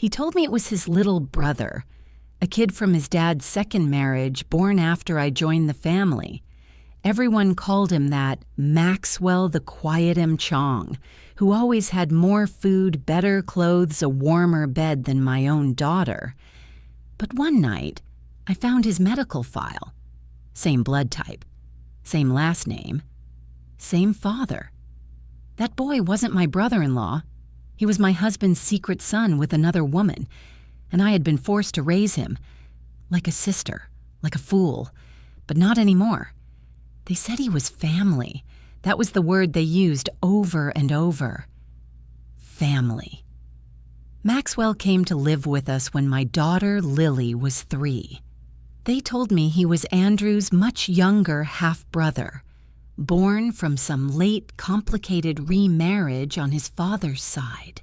He told me it was his little brother, a kid from his dad's second marriage born after I joined the family. Everyone called him that Maxwell the Quietum Chong, who always had more food, better clothes, a warmer bed than my own daughter. But one night, I found his medical file. Same blood type, same last name, same father. That boy wasn't my brother-in-law. He was my husband's secret son with another woman, and I had been forced to raise him like a sister, like a fool, but not anymore. They said he was family. That was the word they used over and over. Family. Maxwell came to live with us when my daughter Lily was 3. They told me he was Andrew's much younger half-brother, born from some late, complicated remarriage on his father's side.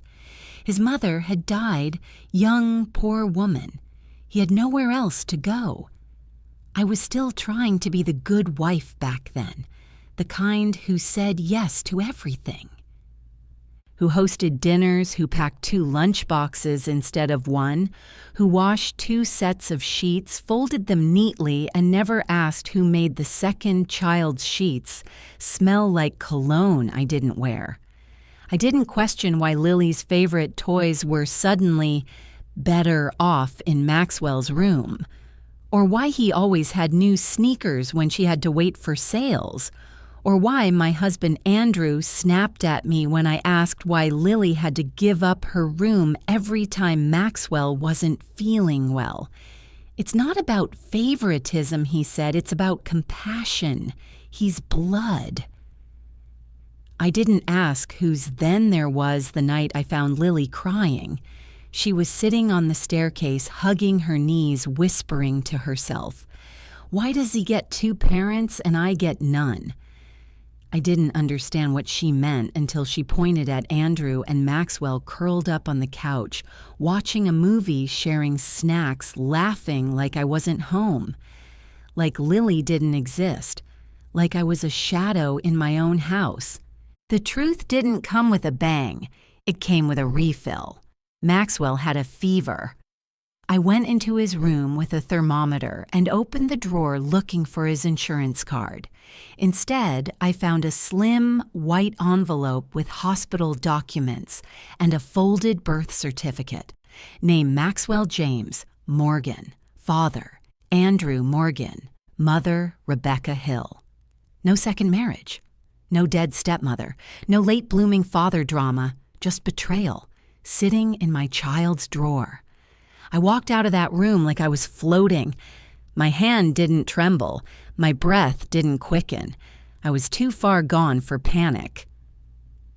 His mother had died, young, poor woman. He had nowhere else to go. I was still trying to be the good wife back then, the kind who said yes to everything. Who hosted dinners, who packed 2 lunch boxes instead of 1, who washed 2 sets of sheets, folded them neatly, and never asked who made the second child's sheets smell like cologne I didn't wear. I didn't question why Lily's favorite toys were suddenly better off in Maxwell's room, or why he always had new sneakers when she had to wait for sales, or why my husband Andrew snapped at me when I asked why Lily had to give up her room every time Maxwell wasn't feeling well. It's not about favoritism, he said, it's about compassion. He's blood. I didn't ask whose then there was the night I found Lily crying. She was sitting on the staircase, hugging her knees, whispering to herself, "Why does he get 2 parents and I get none?" I didn't understand what she meant until she pointed at Andrew and Maxwell curled up on the couch, watching a movie, sharing snacks, laughing like I wasn't home. Like Lily didn't exist. Like I was a shadow in my own house. The truth didn't come with a bang. It came with a refill. Maxwell had a fever. I went into his room with a thermometer and opened the drawer looking for his insurance card. Instead, I found a slim, white envelope with hospital documents and a folded birth certificate. Name Maxwell James, Morgan. Father, Andrew Morgan. Mother, Rebecca Hill. No second marriage. No dead stepmother. No late-blooming father drama. Just betrayal. Sitting in my child's drawer. I walked out of that room like I was floating. My hand didn't tremble. My breath didn't quicken. I was too far gone for panic.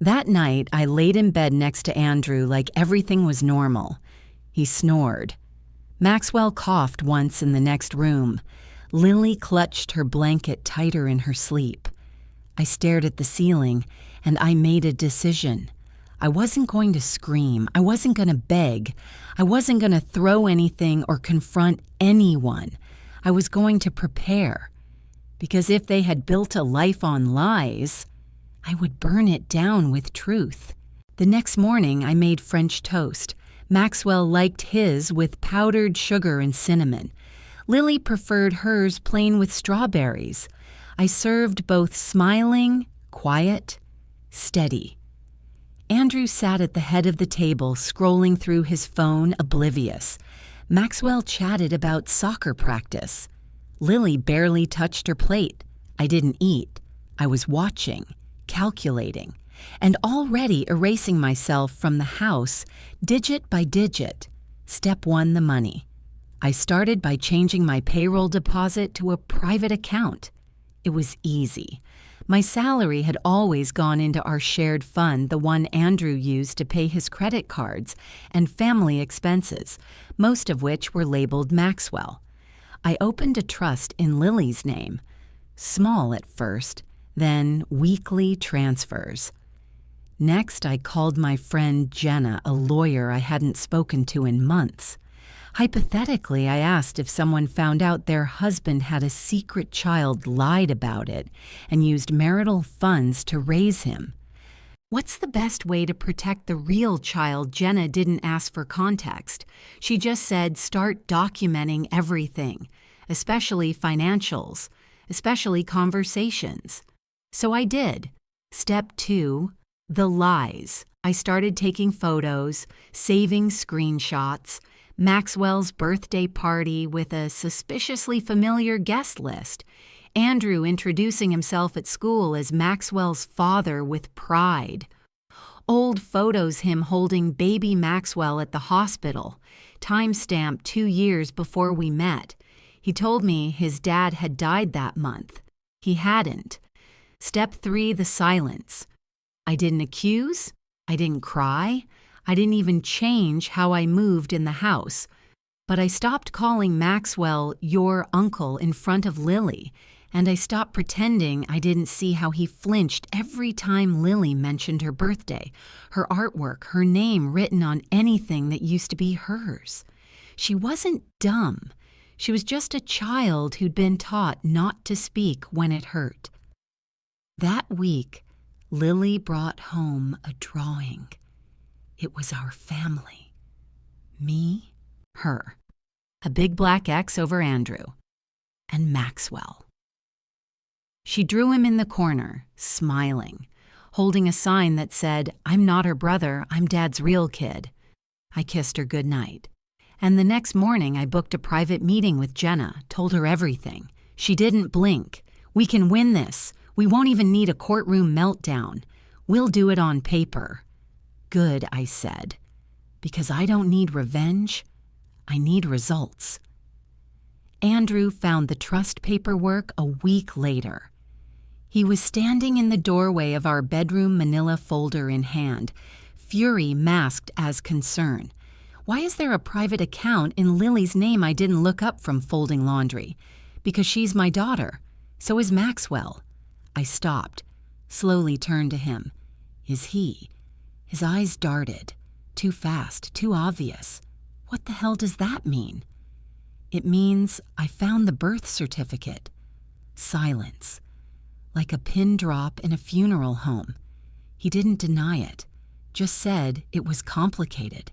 That night, I laid in bed next to Andrew like everything was normal. He snored. Maxwell coughed once in the next room. Lily clutched her blanket tighter in her sleep. I stared at the ceiling, and I made a decision. I wasn't going to scream. I wasn't going to beg. I wasn't going to throw anything or confront anyone. I was going to prepare. Because if they had built a life on lies, I would burn it down with truth. The next morning, I made French toast. Maxwell liked his with powdered sugar and cinnamon. Lily preferred hers plain with strawberries. I served both smiling, quiet, steady. Andrew sat at the head of the table, scrolling through his phone, oblivious. Maxwell chatted about soccer practice. Lily barely touched her plate. I didn't eat. I was watching, calculating, and already erasing myself from the house, digit by digit. Step 1, the money. I started by changing my payroll deposit to a private account. It was easy. My salary had always gone into our shared fund, the one Andrew used to pay his credit cards and family expenses, most of which were labeled Maxwell. I opened a trust in Lily's name, small at first, then weekly transfers. Next, I called my friend Jenna, a lawyer I hadn't spoken to in months. Hypothetically, I asked if someone found out their husband had a secret child, lied about it, and used marital funds to raise him. What's the best way to protect the real child? Jenna didn't ask for context. She just said start documenting everything, especially financials, especially conversations. So I did. Step 2, the lies. I started taking photos, saving screenshots, Maxwell's birthday party with a suspiciously familiar guest list, Andrew introducing himself at school as Maxwell's father with pride, old photos him holding baby Maxwell at the hospital, timestamp 2 years before we met. He told me his dad had died that month. He hadn't. Step 3, the silence. I didn't accuse. I didn't cry. I didn't even change how I moved in the house. But I stopped calling Maxwell your uncle in front of Lily, and I stopped pretending I didn't see how he flinched every time Lily mentioned her birthday, her artwork, her name written on anything that used to be hers. She wasn't dumb. She was just a child who'd been taught not to speak when it hurt. That week, Lily brought home a drawing. It was our family. Me, her, a big black X over Andrew, and Maxwell. She drew him in the corner, smiling, holding a sign that said, "I'm not her brother, I'm Dad's real kid." I kissed her goodnight. And the next morning I booked a private meeting with Jenna, told her everything. She didn't blink. "We can win this. We won't even need a courtroom meltdown. We'll do it on paper." "Good," I said, "because I don't need revenge. I need results." Andrew found the trust paperwork a week later. He was standing in the doorway of our bedroom manila folder in hand, fury masked as concern. Why is there a private account in Lily's name I didn't look up from folding laundry? Because she's my daughter. So is Maxwell. I stopped, slowly turned to him. Is he? His eyes darted. Too fast, too obvious. What the hell does that mean? It means I found the birth certificate. Silence. Like a pin drop in a funeral home. He didn't deny it, just said it was complicated.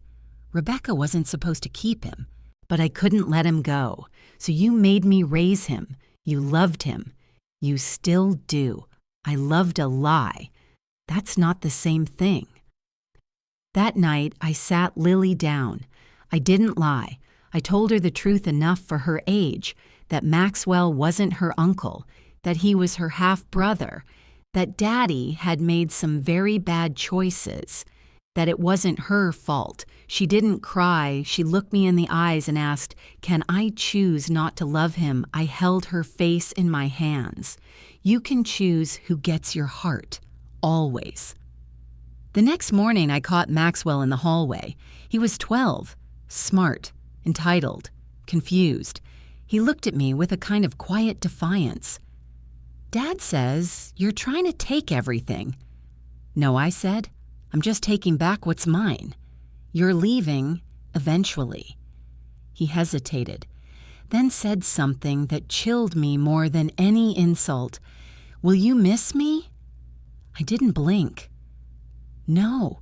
Rebecca wasn't supposed to keep him, but I couldn't let him go. So you made me raise him. You loved him. You still do. I loved a lie. That's not the same thing. That night, I sat Lily down. I didn't lie. I told her the truth enough for her age, that Maxwell wasn't her uncle, that he was her half-brother, that Daddy had made some very bad choices, that it wasn't her fault. She didn't cry. She looked me in the eyes and asked, "Can I choose not to love him?" I held her face in my hands. You can choose who gets your heart, always. The next morning, I caught Maxwell in the hallway. He was 12, smart, entitled, confused. He looked at me with a kind of quiet defiance. "Dad says you're trying to take everything." "No," I said. "I'm just taking back what's mine. You're leaving, eventually." He hesitated, then said something that chilled me more than any insult. "Will you miss me?" I didn't blink. "No."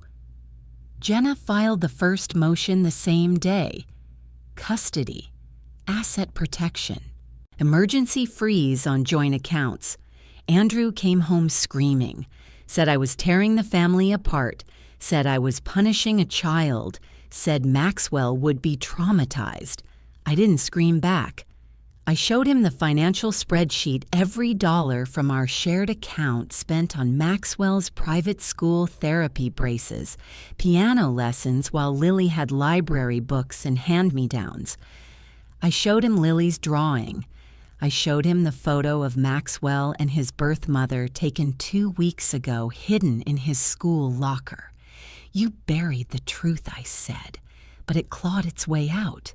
Jenna filed the first motion the same day. Custody, asset protection, emergency freeze on joint accounts. Andrew came home screaming, said I was tearing the family apart, said I was punishing a child, said Maxwell would be traumatized. I didn't scream back. I showed him the financial spreadsheet, every dollar from our shared account spent on Maxwell's private school therapy braces, piano lessons while Lily had library books and hand-me-downs. I showed him Lily's drawing. I showed him the photo of Maxwell and his birth mother taken 2 weeks ago, hidden in his school locker. You buried the truth, I said, but it clawed its way out.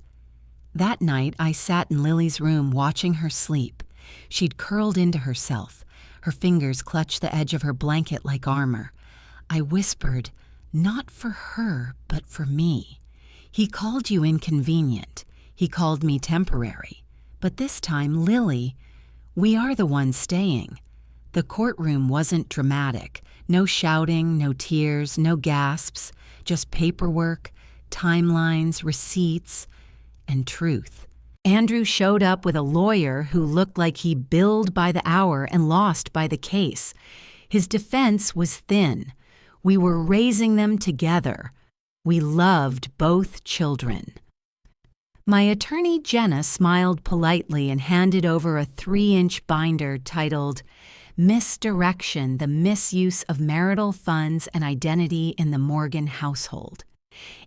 That night, I sat in Lily's room watching her sleep. She'd curled into herself. Her fingers clutched the edge of her blanket like armor. I whispered, "Not for her, but for me. He called you inconvenient. He called me temporary. But this time, Lily, we are the ones staying. The courtroom wasn't dramatic. No shouting, no tears, no gasps, just paperwork, timelines, receipts, and truth. Andrew showed up with a lawyer who looked like he billed by the hour and lost by the case. His defense was thin. We were raising them together. We loved both children. My attorney Jenna smiled politely and handed over a 3-inch binder titled Misdirection: The Misuse of Marital Funds and Identity in the Morgan Household.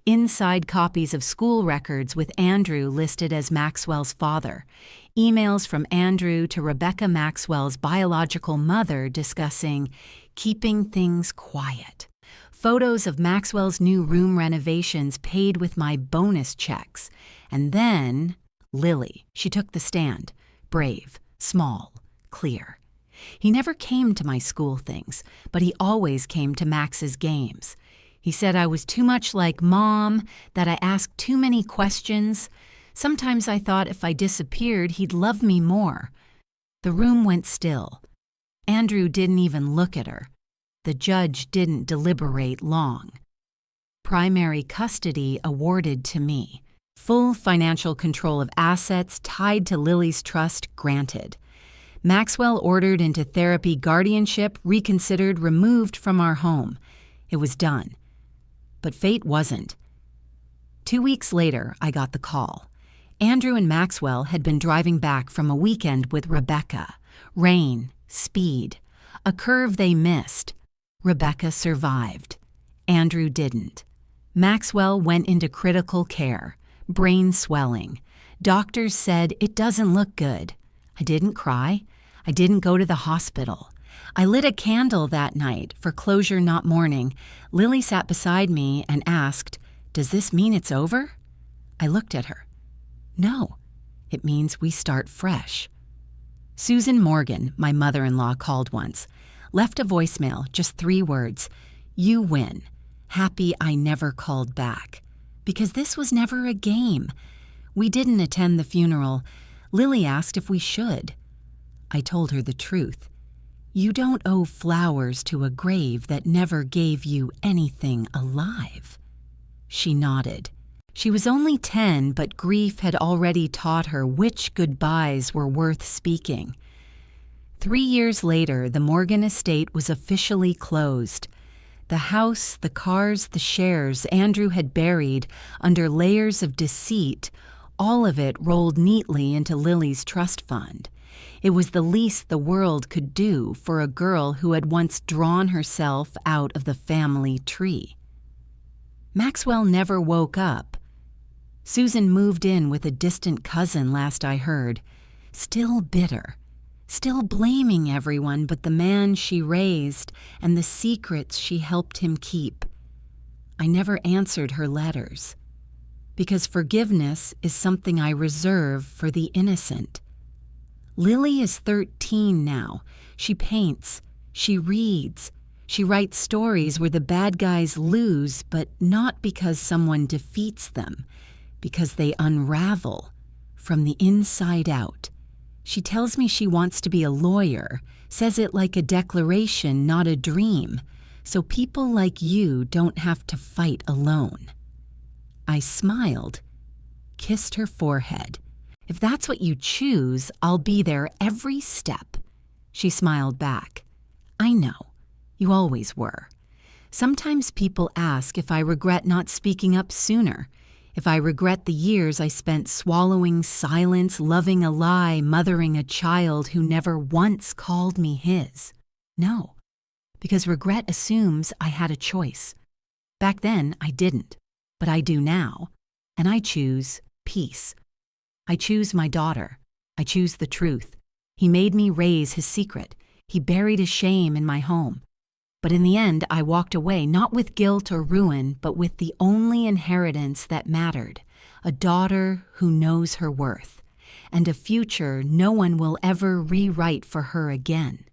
Inside copies of school records with Andrew listed as Maxwell's father. Emails from Andrew to Rebecca Maxwell's biological mother discussing keeping things quiet. Photos of Maxwell's new room renovations paid with my bonus checks. And then Lily. She took the stand. Brave, small, clear. He never came to my school things, but he always came to Max's games. He said I was too much like Mom, that I asked too many questions. Sometimes I thought if I disappeared, he'd love me more. The room went still. Andrew didn't even look at her. The judge didn't deliberate long. Primary custody awarded to me. Full financial control of assets tied to Lily's trust granted. Maxwell ordered into therapy, guardianship reconsidered, removed from our home. It was done. But fate wasn't. 2 weeks later, I got the call. Andrew and Maxwell had been driving back from a weekend with Rebecca. Rain, speed, a curve they missed. Rebecca survived. Andrew didn't. Maxwell went into critical care. Brain swelling. Doctors said it doesn't look good. I didn't cry. I didn't go to the hospital. I lit a candle that night for closure, not mourning. Lily sat beside me and asked, "Does this mean it's over?" I looked at her. No, it means we start fresh. Susan Morgan, my mother-in-law, called once. Left a voicemail, just 3 words. "You win. Happy I never called back." Because this was never a game. We didn't attend the funeral. Lily asked if we should. I told her the truth. You don't owe flowers to a grave that never gave you anything alive. She nodded. She was only 10, but grief had already taught her which goodbyes were worth speaking. 3 years later, the Morgan estate was officially closed. The house, the cars, the shares Andrew had buried under layers of deceit, all of it rolled neatly into Lily's trust fund. It was the least the world could do for a girl who had once drawn herself out of the family tree. Maxwell never woke up. Susan moved in with a distant cousin last I heard, still bitter. Still blaming everyone but the man she raised and the secrets she helped him keep. I never answered her letters, because forgiveness is something I reserve for the innocent. Lily is 13 now. She paints, she reads, she writes stories where the bad guys lose, but not because someone defeats them, because they unravel from the inside out. She tells me she wants to be a lawyer, says it like a declaration, not a dream, so people like you don't have to fight alone. I smiled, kissed her forehead. If that's what you choose, I'll be there every step. She smiled back. I know, you always were. Sometimes people ask if I regret not speaking up sooner. If I regret the years I spent swallowing silence, loving a lie, mothering a child who never once called me his. No, because regret assumes I had a choice. Back then, I didn't, but I do now, and I choose peace. I choose my daughter. I choose the truth. He made me raise his secret. He buried his shame in my home. But in the end, I walked away, not with guilt or ruin, but with the only inheritance that mattered, a daughter who knows her worth, and a future no one will ever rewrite for her again.